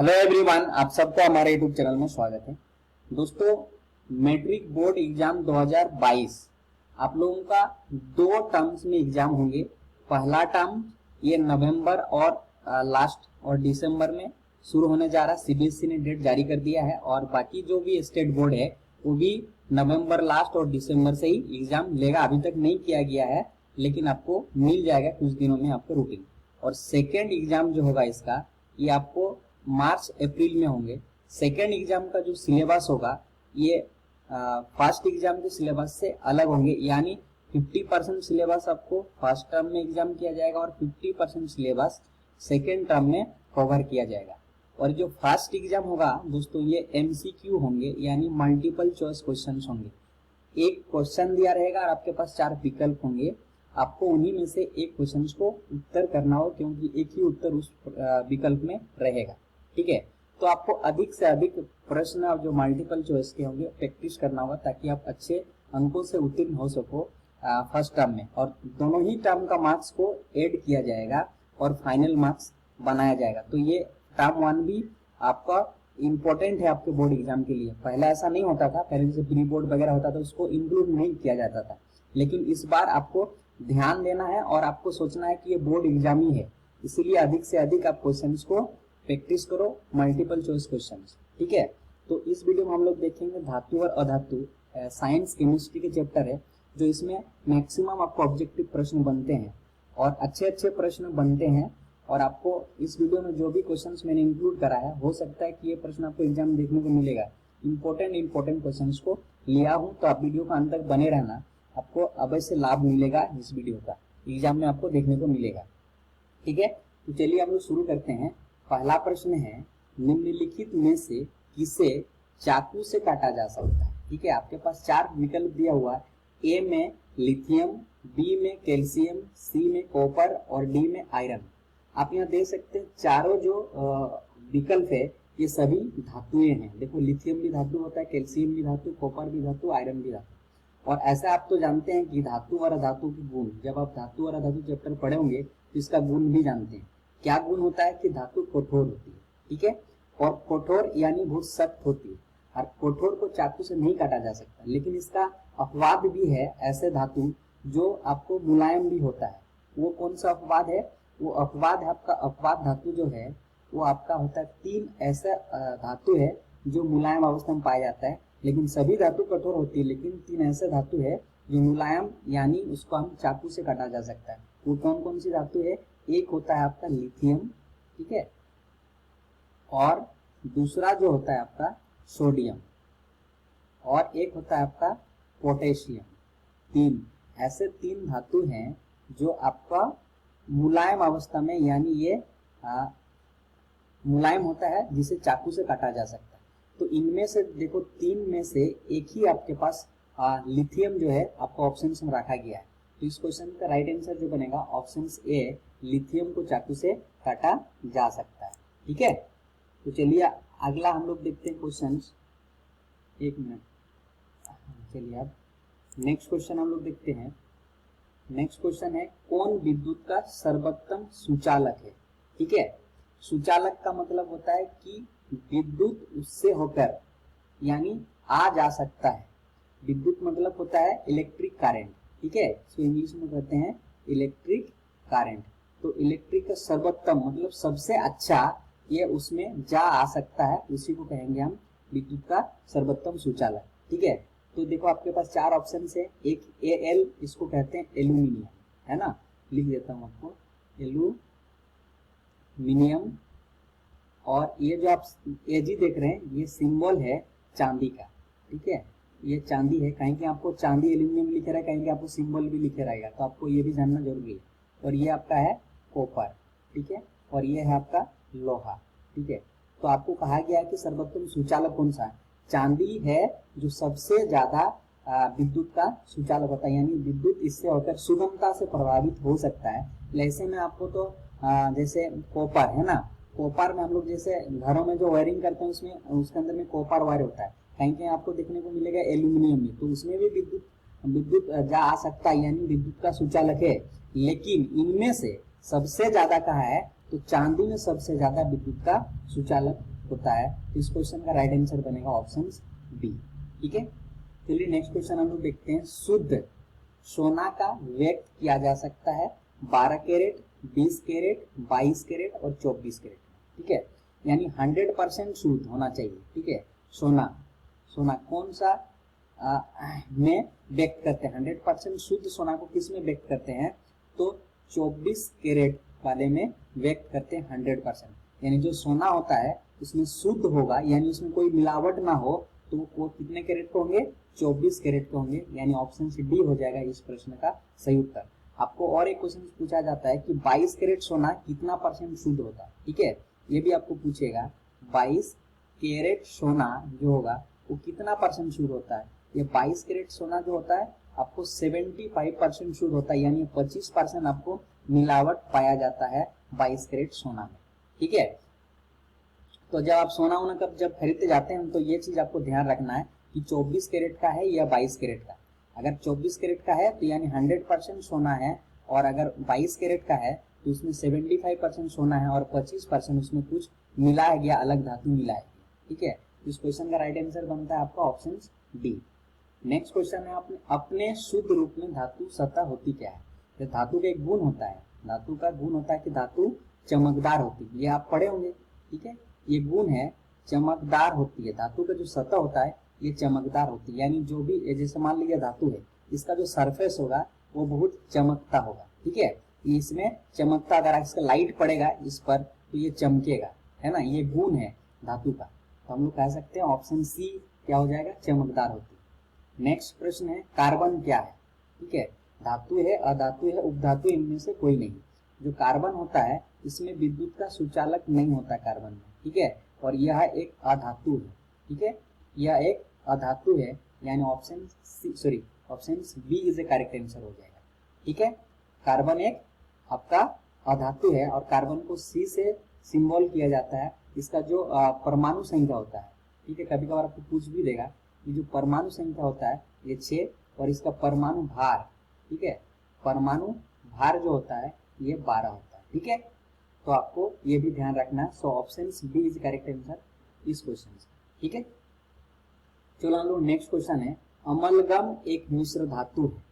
Hello everyone, आप सबका हमारे यूट्यूब चैनल में स्वागत है। दोस्तों, मैट्रिक बोर्ड एग्जाम 2022 आप लोगों का दो टर्म्स में एग्जाम होंगे। पहला टर्म ये नवंबर और लास्ट और दिसंबर में शुरू होने जा रहा है। सीबीएसई ने डेट जारी कर दिया है और बाकी जो भी स्टेट बोर्ड है वो भी नवंबर लास्ट और दिसंबर से ही एग्जाम लेगा। अभी तक नहीं किया गया है, लेकिन आपको मिल जाएगा कुछ दिनों में आपको रूटीन। और सेकेंड एग्जाम जो होगा इसका, ये आपको मार्च अप्रैल में होंगे। सेकेंड एग्जाम का जो सिलेबस होगा ये फर्स्ट एग्जाम के सिलेबस से अलग होंगे, यानी 50% सिलेबस आपको फर्स्ट टर्म में एग्जाम किया जाएगा और 50% सिलेबस सेकेंड टर्म में कवर किया जाएगा। और जो फर्स्ट एग्जाम होगा दोस्तों, ये एमसीक्यू होंगे, यानी मल्टीपल चॉइस क्वेश्चन होंगे। एक क्वेश्चन दिया रहेगा और आपके पास 4 विकल्प होंगे। आपको उन्हीं में से एक क्वेश्चन को उत्तर करना हो, क्योंकि एक ही उत्तर उस विकल्प में रहेगा। ठीक है, तो आपको अधिक से अधिक प्रश्न जो मल्टीपल चॉइस के होंगे प्रैक्टिस करना होगा, ताकि आप अच्छे अंकों से उत्तीर्ण हो सको फर्स्ट टर्म में। और दोनों ही टर्म का मार्क्स को ऐड किया जाएगा और फाइनल मार्क्स बनाया जाएगा। तो ये टर्म 1 भी आपका इम्पोर्टेंट है आपके बोर्ड एग्जाम के लिए। पहले ऐसा नहीं होता था, पहले जैसे प्री बोर्ड वगैरह होता था उसको इंक्लूड नहीं किया जाता था, लेकिन इस बार आपको ध्यान देना है और आपको सोचना है कि ये बोर्ड एग्जाम ही है, इसीलिए अधिक से अधिक आप क्वेश्चंस को प्रैक्टिस करो, मल्टीपल चॉइस क्वेश्चंस। ठीक है, तो इस वीडियो में हम लोग देखेंगे धातु और अधातु, साइंस केमिस्ट्री के चैप्टर है, जो इसमें मैक्सिमम आपको ऑब्जेक्टिव प्रश्न बनते हैं और अच्छे अच्छे प्रश्न बनते हैं। और आपको इस वीडियो में जो भी क्वेश्चंस मैंने इंक्लूड करा है, हो सकता है कि ये प्रश्न आपको एग्जाम में देखने को मिलेगा। इंपॉर्टेंट क्वेश्चंस को लिया हूँ, तो आप वीडियो का अंत तक बने रहना, आपको अवश्य लाभ मिलेगा इस वीडियो का, एग्जाम में आपको देखने को मिलेगा। ठीक है, तो चलिए हम लोग शुरू करते हैं। पहला प्रश्न है, निम्नलिखित में से किसे चाकू से काटा जा सकता है। ठीक है, आपके पास 4 विकल्प दिया हुआ है। ए में लिथियम, बी में कैल्शियम, सी में कॉपर और डी में आयरन। आप यहाँ देख सकते हैं चारों जो विकल्प है ये सभी धातुएं हैं। देखो, लिथियम भी धातु होता है, कैल्शियम भी धातु, कॉपर भी धातु, आयरन भी धातु। और ऐसा आप तो जानते हैं कि धातु और अधातु के गुण, जब आप धातु और अधातु चैप्टर पढ़े होंगे तो इसका गुण भी जानते हैं। क्या गुण होता है कि धातु कठोर होती है। ठीक है, और कठोर यानी बहुत सख्त होती है, और कठोर को चाकू से नहीं काटा जा सकता। लेकिन इसका अपवाद भी है, ऐसे धातु जो आपको मुलायम भी होता है। वो कौन सा अपवाद है? वो अपवाद है आपका, अपवाद धातु जो है वो आपका होता है 3 ऐसा धातु है जो मुलायम अवस्था में पाया जाता है। लेकिन सभी धातु कठोर होती है, लेकिन 3 ऐसे धातु है जो मुलायम, यानी उसको हम चाकू से काटा जा सकता है। वो कौन कौन सी धातु है? एक होता है आपका लिथियम, ठीक है, और दूसरा जो होता है आपका सोडियम, और एक होता है आपका पोटेशियम। 3 ऐसे 3 धातु हैं जो आपका मुलायम अवस्था में, यानी ये मुलायम होता है जिसे चाकू से काटा जा सकता है। तो इनमें से देखो 3 में से एक ही आपके पास लिथियम जो है आपको ऑप्शन में रखा गया है। तो इस क्वेश्चन का राइट आंसर जो बनेगा ऑप्शन ए, लिथियम को चाकू से काटा जा सकता है। ठीक है, तो चलिए अगला हम लोग देखते हैं क्वेश्चन। एक मिनट, चलिए अब नेक्स्ट क्वेश्चन हम लोग देखते हैं। नेक्स्ट क्वेश्चन है, कौन विद्युत का सर्वोत्तम सुचालक है। ठीक है, सुचालक का मतलब होता है कि विद्युत उससे होकर यानी आ जा सकता है। विद्युत मतलब होता है इलेक्ट्रिक करंट। ठीक है, इसको इंग्लिश में कहते हैं इलेक्ट्रिक करंट। तो इलेक्ट्रिक का सर्वोत्तम मतलब सबसे अच्छा ये उसमें जा आ सकता है, उसी को कहेंगे हम विद्युत का सर्वोत्तम सुचालक। ठीक है, तो देखो आपके पास 4 ऑप्शन है। एक Al, इसको कहते हैं एल्यूमिनियम, है ना, लिख देता हूं आपको, एल्यूमिनियम। और ये जो आप Ag देख रहे हैं ये सिंबल है चांदी का। ठीक है, ये चांदी है, कहीं कि आपको चांदी एल्यूमिनियम लिखे रहा है, कहीं कि आपको सिंबल भी लिखे रहेगा, तो आपको ये भी जानना जरूरी है। और ये आपका है कॉपर। ठीक है, और ये है आपका लोहा। ठीक है, तो आपको कहा गया है कि सर्वोत्तम सुचालक कौन सा है। चांदी है जो सबसे ज्यादा विद्युत का सुचालक होता है, यानी विद्युत इससे होकर सुगमता से प्रभावित हो सकता है। ऐसे में आपको तो जैसे कॉपर है ना, कॉपर में हम लोग जैसे घरों में जो वायरिंग करते हैं उसमें उसके अंदर में कॉपर वायर होता है, कहीं कहीं आपको देखने को मिलेगा एल्यूमिनियम में, तो उसमें भी विद्युत जा आ सकता है, यानी विद्युत का सुचालक है। लेकिन इनमें से सबसे ज्यादा कहा है तो चांदी में सबसे ज्यादा विद्युत का सुचालक होता है। तो इस क्वेश्चन का राइट आंसर बनेगा ऑप्शन बी। ठीक है, चलिए नेक्स्ट क्वेश्चन हम लोग देखते हैं। शुद्ध सोना का व्यक्त किया जा सकता है 12 कैरेट, 20 कैरेट, 22 कैरेट और 24 कैरेट। ठीक है, यानी 100% शुद्ध होना चाहिए। ठीक है, सोना कौन सा में व्यक्त करते हैं? 100% शुद्ध सोना को किस में व्यक्त करते हैं? तो 24 कैरेट वाले में व्यक्त करते हैं 100%। यानी जो सोना होता है उसमें शुद्ध होगा, यानी उसमें कोई मिलावट ना हो, तो वो कितने कैरेट के होंगे? 24 कैरेट के होंगे। यानी ऑप्शन डी हो जाएगा इस प्रश्न का सही उत्तर। आपको और एक क्वेश्चन पूछा जाता है कि 22 कैरेट सोना कितना परसेंट शुद्ध होता है? ठीक है, ये भी आपको पूछेगा 22 कैरेट सोना जो होगा वो कितना परसेंट शुद्ध होता है? ये 22 कैरेट सोना जो होता है आपको 75% शुद्ध होता है, यानी 25% आपको मिलावट पाया जाता है 22 कैरेट सोना में। ठीक है, तो जब आप सोना जब खरीदते जाते हैं तो ये चीज आपको ध्यान रखना है कि 24 कैरेट का है या 22 कैरेट का। अगर 24 कैरेट का है तो यानी 100% सोना है, और अगर 22 कैरेट का है तो उसमें 75% सोना है और 25% उसमें कुछ मिलाया गया, अलग धातु मिलाया गया। ठीक है, इस क्वेश्चन का राइट आंसर बनता है आपका ऑप्शन डी। नेक्स्ट क्वेश्चन है अपने शुद्ध रूप में धातु सतह होती क्या है? तो धातु का एक गुण होता है, धातु का गुण होता है कि धातु चमकदार होती है। ये आप पढ़े होंगे। ठीक है, ये गुण है, चमकदार होती है। धातु का जो सतह होता है ये चमकदार होती है, यानी जो भी जैसे मान लीजिए धातु है, इसका जो सरफेस होगा वो बहुत चमकता होगा। ठीक है, इसमें चमकता, अगर इसका लाइट पड़ेगा इस पर तो ये चमकेगा, है ना। ये गुण है धातु का, तो हम लोग कह सकते हैं ऑप्शन सी क्या हो जाएगा? चमकदार होती है। नेक्स्ट प्रश्न है कार्बन क्या है? ठीक है, धातु है, अधातु है, उपधातु, इनमें से कोई नहीं। जो कार्बन होता है इसमें विद्युत का सुचालक नहीं होता कार्बन में। ठीक है, और यह एक अधातु है। ठीक है, यह एक अधातु है, यानी option B is a correct answer हो जाएगा। ठीक है, कार्बन एक आपका अधातु है और कार्बन को सी से सिंबल किया जाता है। इसका जो परमाणु संख्या होता है, ठीक है, कभी कभार आपको पूछ भी देगा कि जो परमाणु संख्या होता है ये 6, और इसका परमाणु भार, ठीक है, परमाणु भार जो होता है ये 12 होता है। ठीक है, तो आपको ये भी ध्यान रखना है। So option B is correct answer इस क्वेश्चन से। ठीक है, चलो हम लोग नेक्स्ट क्वेश्चन है। अमलगम एक मिश्र धातु है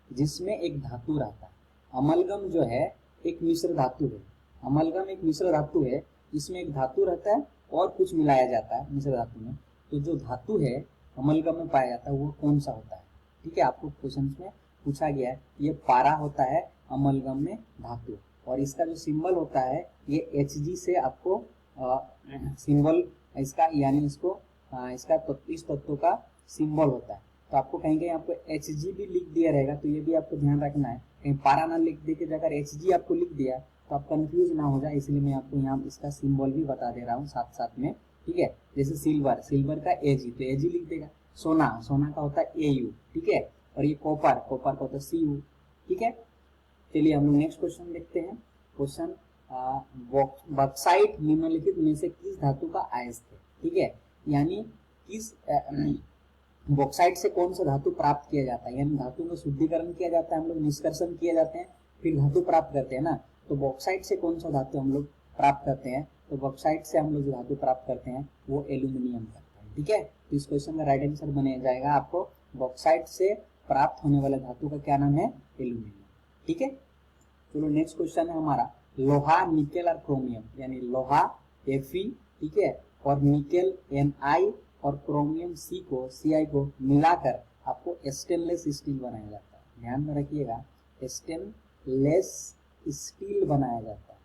जिसमें एक धातु रहता है। अमलगम जो है एक मिश्र धातु है। अमलगम एक मिश्र धातु है, इसमें एक धातु रहता है और कुछ मिलाया जाता है मिश्र धातु में। तो जो धातु है अमलगम में पाया जाता है वो कौन सा होता है? ठीक है, आपको क्वेश्चन में पूछा गया है। ये पारा होता है अमलगम में धातु, और इसका जो सिंबल होता है ये Hg से आपको सिंबल इसका, यानी इसको इसका इस तत्व का सिंबल होता है। तो आपको कहीं कहीं आपको Hg भी लिख दिया रहेगा, तो ये भी आपको ध्यान रखना है। कहीं पारा ना लिख दे के अगर Hg आपको लिख दिया तो आप कंफ्यूज ना हो जाए, इसलिए मैं आपको यहाँ इसका सिंबल भी बता दे रहा हूँ साथ साथ में। ठीक है, जैसे सिल्वर का Ag, तो Ag लिख देगा। सोना का होता है Au। ठीक है, और ये कॉपर का होता है Cu। ठीक है, चलिए हम लोग नेक्स्ट क्वेश्चन देखते हैं। क्वेश्चन बॉक्साइट निम्नलिखित में से किस धातु का आयस्क है? ठीक है, यानी किस बॉक्साइट से कौन सा धातु प्राप्त किया जाता है? यानी धातु में शुद्धिकरण किया जाता है, हम लोग निष्कर्षण किए जाते हैं, फिर धातु प्राप्त करते हैं ना। तो बॉक्साइट से कौन सा धातु हम लोग प्राप्त करते हैं? तो बॉक्साइट से हम लोग जो धातु प्राप्त करते हैं वो एल्यूमिनियम करते हैं। ठीक है, तो इस क्वेश्चन का राइट आंसर बने जाएगा आपको बॉक्साइट से प्राप्त होने वाले धातु का क्या नाम है? एल्यूमिनियम। ठीक है, चलो नेक्स्ट क्वेश्चन है हमारा लोहा, निकेल और क्रोमियम, यानी लोहा Fe, ठीक है, और निकेल Na और क्रोमियम Ci को मिलाकर आपको स्टेनलेस स्टील बनाया जाता है। ध्यान में रखिएगा, स्टेनलेस स्टील बनाया जाता है।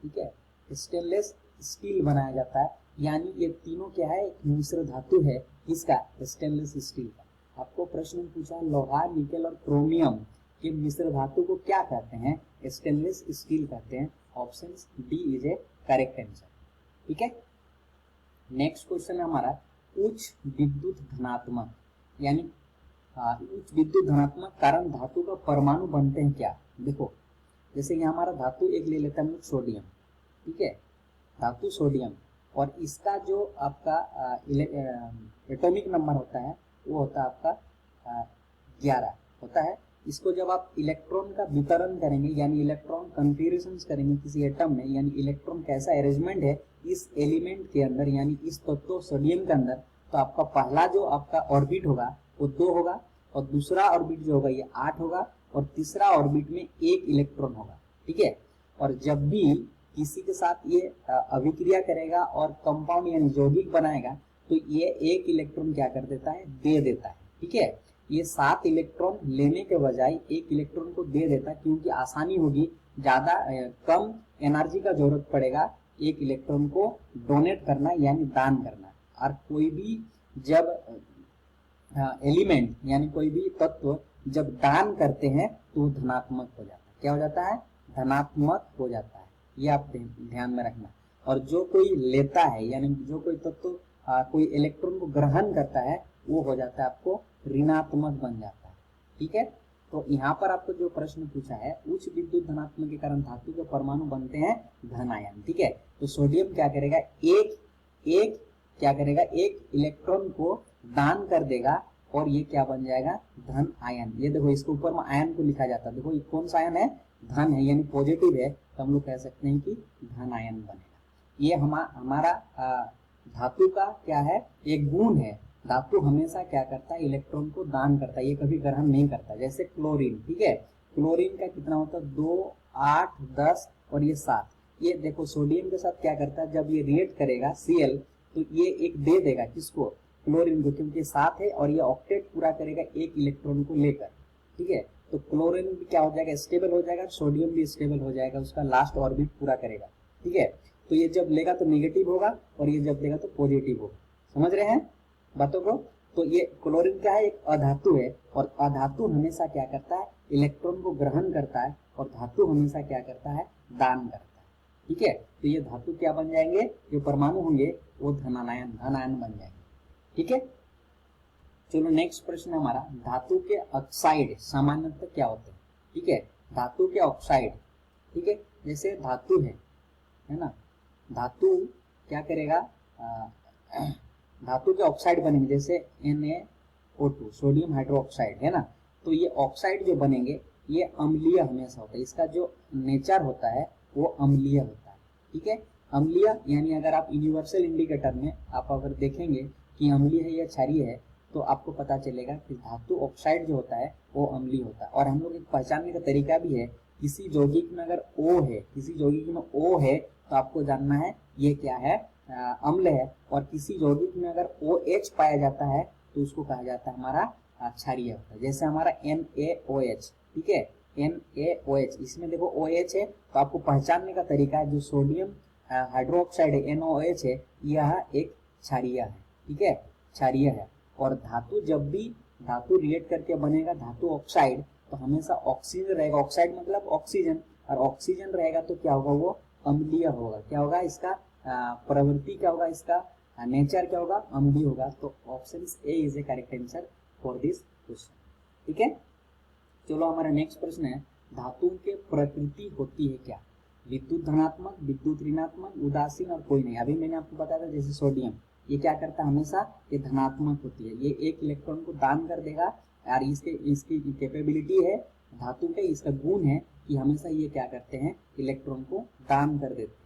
ठीक है, स्टेनलेस स्टील बनाया जाता है, यानी ये तीनों क्या है? एक मिश्र धातु है किसका? स्टेनलेस स्टील का। आपको प्रश्न पूछा लोहा, निकेल और क्रोमियम के मिश्र धातु को क्या कहते हैं? स्टेनलेस स्टील कहते हैं। Option D is a correct answer. ठीक है, नेक्स्ट क्वेश्चन है हमारा उच्च विद्युत धनात्मक, यानी उच्च विद्युत धनात्मक कारण धातु का परमाणु बनते हैं क्या? देखो, जैसे ये हमारा धातु एक ले लेते हैं हम लोग सोडियम। ठीक है, धातु सोडियम, और इसका जो आपका एटॉमिक नंबर होता है वो होता है आपका 11 होता है। इसको जब आप इलेक्ट्रॉन का वितरण करेंगे यानी इलेक्ट्रॉन कन्फिगरेशन करेंगे किसी एटम में, यानी इलेक्ट्रॉन कैसा अरेंजमेंट है इस एलिमेंट के अंदर यानी इस तत्व सोडियम के अंदर, तो आपका पहला जो आपका ऑर्बिट होगा वो 2 होगा, और दूसरा ऑर्बिट जो होगा ये 8 होगा, और तीसरा ऑर्बिट में 1 इलेक्ट्रॉन होगा। ठीक है, और जब भी किसी के साथ ये अभिक्रिया करेगा और कंपाउंड यानी यौगिक बनाएगा तो ये 1 इलेक्ट्रॉन क्या कर देता है, दे देता है। ठीक है, ये 7 इलेक्ट्रॉन लेने के बजाय 1 इलेक्ट्रॉन को दे देता, क्योंकि आसानी होगी, ज्यादा कम एनर्जी का जरूरत पड़ेगा 1 इलेक्ट्रॉन को डोनेट करना यानी दान करना। और कोई भी जब एलिमेंट यानी कोई भी तत्व जब दान करते हैं तो धनात्मक हो जाता है। क्या हो जाता है, धनात्मक हो जाता है, ये आप ध्यान में रखना। और जो कोई लेता है यानी जो कोई तत्व कोई इलेक्ट्रॉन को ग्रहण करता है वो हो जाता है आपको ऋणात्मक बन जाता है। ठीक है, तो यहाँ पर आपको जो प्रश्न पूछा है उच्च विद्युत धनात्मक के कारण धातु के परमाणु बनते हैं धन आयन। ठीक है, तो सोडियम क्या करेगा, एक इलेक्ट्रॉन को दान कर देगा और ये क्या बन जाएगा, धन आयन। ये देखो इसके ऊपर में आयन को लिखा जाता है, देखो ये कौन सा आयन है, धन है यानी पॉजिटिव है, तो हम लोग कह सकते हैं कि धन आयन बनेगा। ये हमारा धातु का क्या है, एक गुण है। धातु हमेशा क्या करता है, इलेक्ट्रॉन को दान करता है, ये कभी ग्रहण नहीं करता। जैसे क्लोरीन, ठीक है, क्लोरीन का कितना होता है, 2, 8, 10 और ये 7। ये देखो सोडियम के साथ क्या करता है, जब ये रिएक्ट करेगा Cl तो ये एक दे देगा किसको, क्लोरीन को, क्योंकि 7 है और ये ऑक्टेट पूरा करेगा 1 इलेक्ट्रॉन को लेकर। ठीक है, तो क्लोरीन भी क्या हो जाएगा, स्टेबल हो जाएगा, सोडियम भी स्टेबल हो जाएगा, उसका लास्ट ऑर्बिट पूरा करेगा। ठीक है, तो ये जब लेगा तो नेगेटिव होगा और ये जब लेगा तो पॉजिटिव होगा। समझ रहे हैं बातों को। तो ये क्लोरीन क्या है, एक अधातु है, और अधातु हमेशा क्या करता है, इलेक्ट्रॉन को ग्रहण करता है, और धातु हमेशा क्या करता है, दान करता है। ठीक है, तो ये धातु क्या बन जाएंगे, जो परमाणु होंगे वो धनायन बन जाएंगे। ठीक है, चलो नेक्स्ट प्रश्न हमारा, धातु के ऑक्साइड सामान्यतः क्या होते हैं। ठीक है, धातु के ऑक्साइड, ठीक है, जैसे धातु है ना, धातु क्या करेगा, धातु के ऑक्साइड बनेंगे, जैसे NaO2 सोडियम हाइड्रोक्साइड है ना, तो ये ऑक्साइड जो बनेंगे ये अम्लीय हमेशा होता है, इसका जो नेचर होता है वो अम्लीय होता है। ठीक है, अम्लीय यानी अगर आप यूनिवर्सल इंडिकेटर में आप अगर देखेंगे कि अम्लीय है या क्षारीय है तो आपको पता चलेगा कि धातु ऑक्साइड जो होता है वो अम्लीय होता है। और हम लोग एक पहचानने का तरीका भी है, किसी यौगिक में अगर O है, किसी यौगिक में O है तो आपको जानना है ये क्या है, अम्ल है, और किसी यौगिक में अगर OH पाया जाता है तो उसको कहा जाता है हमारा क्षारीय होता है। जैसे हमारा NaOH, ठीक है, NaOH, इसमें देखो OH है तो आपको पहचानने का तरीका है, जो सोडियम हाइड्रोक्साइड है NaOH है, यह एक क्षारीय है। ठीक है, क्षारीय है। और धातु जब भी धातु रिएक्ट करके बनेगा धातु ऑक्साइड तो हमेशा ऑक्सीजन रहेगा, ऑक्साइड मतलब ऑक्सीजन, और ऑक्सीजन रहेगा तो क्या होगा, वो अम्लीय होगा। क्या होगा, इसका प्रवृत्ति क्या होगा, इसका नेचर क्या होगा, अम्लीय होगा। तो option A is a correct answer for this question. ठीक है, चलो हमारा नेक्स्ट प्रश्न है, धातु के प्रकृति होती है क्या, विद्युत धनात्मक, विद्युत ऋणात्मक, उदासीन और कोई नहीं। अभी मैंने आपको बताया था जैसे सोडियम, ये क्या करता है, हमेशा ये धनात्मक होती है, ये 1 इलेक्ट्रॉन को दान कर देगा, और इसकी कैपेबिलिटी है धातु के, इसका गुण है कि हमेशा ये क्या करते हैं, इलेक्ट्रॉन को दान कर देते हैं।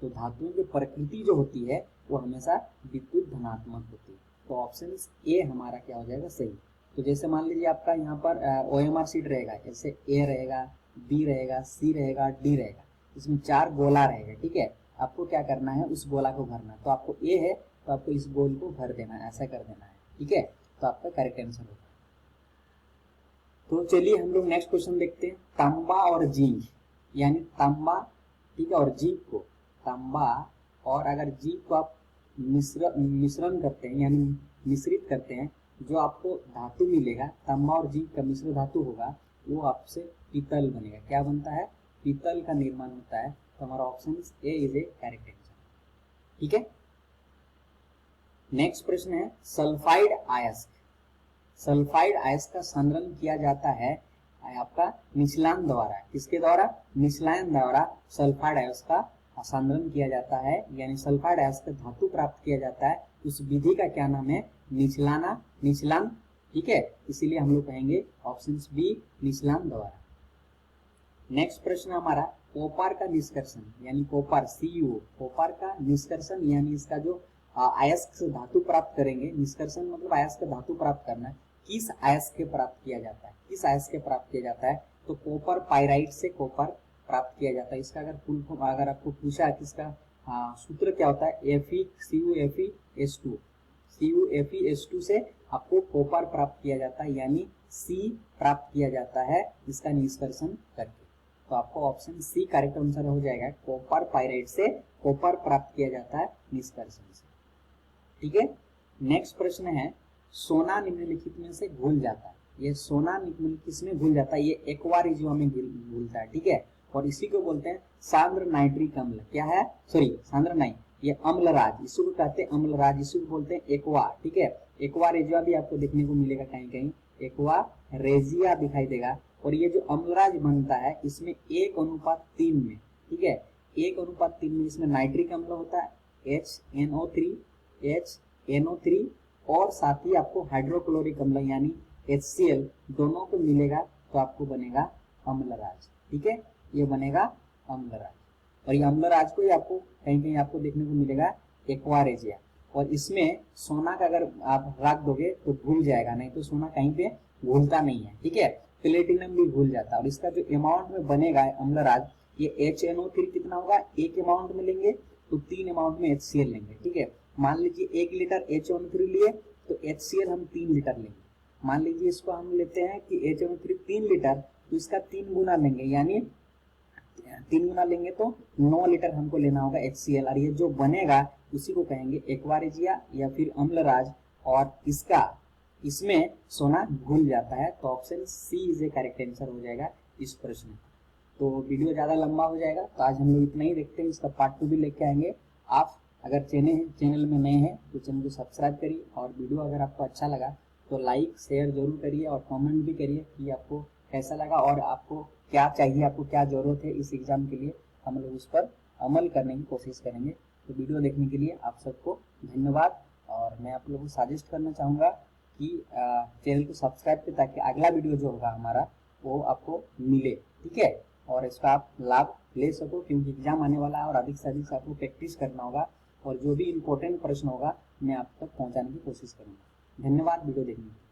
तो धातुओं की प्रकृति जो होती है वो हमेशा विद्युत धनात्मक होती है। तो ऑप्शन ए हमारा क्या हो जाएगा, सही। तो जैसे मान लीजिए आपका यहाँ पर OMR शीट रहेगा, जैसे A रहेगा, B रहेगा, C रहेगा, D रहेगा, इसमें 4 गोला रहेगा। ठीक है, आपको क्या करना है, उस गोला को भरना है। तो आपको A है तो आपको इस गोल को भर देना है, ऐसा कर देना है। ठीक है, तो आपका करेक्ट आंसर होगा। तो चलिए हम लोग नेक्स्ट क्वेश्चन देखते हैं, तांबा और जिंक, यानी तांबा, ठीक है, और जिंक को, तांबा और अगर जिंक को आप मिश्रण करते हैं यानी मिश्रित करते हैं, जो आपको धातु मिलेगा, तांबा और जिंक का मिश्र धातु होगा, वो आपसे पीतल बनेगा। क्या बनता है, पीतल का निर्माण होता है। तो हमारा option A is a correct answer. ठीक है, नेक्स्ट प्रश्न है, सल्फाइड अयस्क, सल्फाइड अयस्क का संघनन किया जाता है आपका निचलान द्वारा, किसके द्वारा, निचलान द्वारा सल्फाइड अयस्क का संघनन किया जाता है, यानी सल्फाइड अयस्क धातु प्राप्त किया जाता है। उस विधि का क्या नाम है, निचलान ठीक है, इसीलिए हम लोग कहेंगे ऑप्शन बी निष्लाम द्वारा। नेक्स्ट प्रश्न हमारा कोपार का निष्कर्षण यानी कोपार CuO, कोपार का निष्कर्षण यानी इसका जो अयस्क से धातु प्राप्त करेंगे, निष्कर्षण मतलब अयस्क धातु प्राप्त करना, किस अयस्क के प्राप्त किया जाता है, किस अयस्क के प्राप्त किया जाता है, तो कोपर पाइराइट से कोपर प्राप्त किया जाता है। इसका अगर फुल फॉर्म अगर आपको पूछा है कि इसका सूत्र क्या होता है, CuFeS2, CuFeS2 से आपको कोपर प्राप्त किया जाता है यानी C प्राप्त किया जाता है इसका निष्कर्षण करके। तो आपको ऑप्शन सी करेक्ट आंसर हो जाएगा, कॉपर पाइराइट से कॉपर प्राप्त किया जाता है निष्कर्षण से। ठीक है, नेक्स्ट प्रश्न है सोना निम्नलिखित में से घुल जाता है। ये सोना निम्नलिखित में घुल जाता है, ये एक्वा रेजियो में घुलता है। ठीक है, और इसी को बोलते हैं सांद्र नाइट्रिक अम्ल। क्या है, सॉरी सांद्र नहीं, ये अम्लराज, इसी को कहते हैं अम्लराज, इसी को बोलते हैं एक्वा। ठीक है, एक्वा रेजिया भी आपको देखने को मिलेगा कहीं कहीं, एक्वा रेजिया दिखाई देगा। और ये जो अम्लराज बनता है इसमें 1:3 में, ठीक है, 1:3 में इसमें नाइट्रिक अम्ल होता है HNO3 और साथ ही आपको हाइड्रोक्लोरिक अम्ल यानी HCl दोनों को मिलेगा तो आपको बनेगा अम्लराज। ठीक है, ये बनेगा अम्लराज। और ये अम्लराज को ही आपको कहीं कहीं आपको देखने को मिलेगा एक्वा रेजिया। और इसमें सोना का अगर आप रख दोगे तो घुल जाएगा, नहीं तो सोना कहीं पे घुलता नहीं है। ठीक है, प्लेटिनम भी घुल जाता है। और इसका जो अमाउंट में बनेगा अम्लराज, ये HNO3 कितना होगा, एक अमाउंट में लेंगे तो 3 अमाउंट में HCl लेंगे। ठीक है, मान लीजिए 1 लीटर HNO3 लिए तो HCl हम 3 लीटर लेंगे। मान लीजिए इसको हम लेते हैं कि HNO3 3 लीटर, तो इसका 3 गुना लेंगे, यानी 3 गुना लेंगे तो 9 लीटर हमको लेना होगा HCl। और ये जो बनेगा उसी को कहेंगे एक्वा रेजिया या फिर अम्लराज। और इसमें सोना घुल जाता है। तो option C is a correct answer हो जाएगा इस प्रश्न। तो वीडियो ज़्यादा लंबा हो जाएगा तो आज हम लोग इतना ही देखते हैं, इसका पार्ट 2 भी लेके आएंगे। आप अगर चैनल में नए हैं तो चैनल को सब्सक्राइब करिए, और वीडियो अगर आपको अच्छा लगा तो लाइक शेयर जरूर करिए और कमेंट भी करिए कि आपको कैसा लगा और आपको क्या चाहिए, आपको क्या ज़रूरत है इस एग्ज़ाम के लिए। हम लोग उस पर अमल करने की कोशिश करेंगे। तो वीडियो देखने के लिए आप सबको धन्यवाद। और मैं आप लोगों को सजेस्ट करना चाहूँगा कि चैनल को सब्सक्राइब करें ताकि अगला वीडियो जो होगा हमारा वो आपको मिले। ठीक है, और इसका आप लाभ ले सको, क्योंकि एग्जाम आने वाला है और अधिक से अधिक आपको प्रैक्टिस करना होगा। और जो भी इम्पोर्टेंट प्रश्न होगा मैं आप तक पहुंचाने की कोशिश करूंगा। धन्यवाद वीडियो देखने के लिए।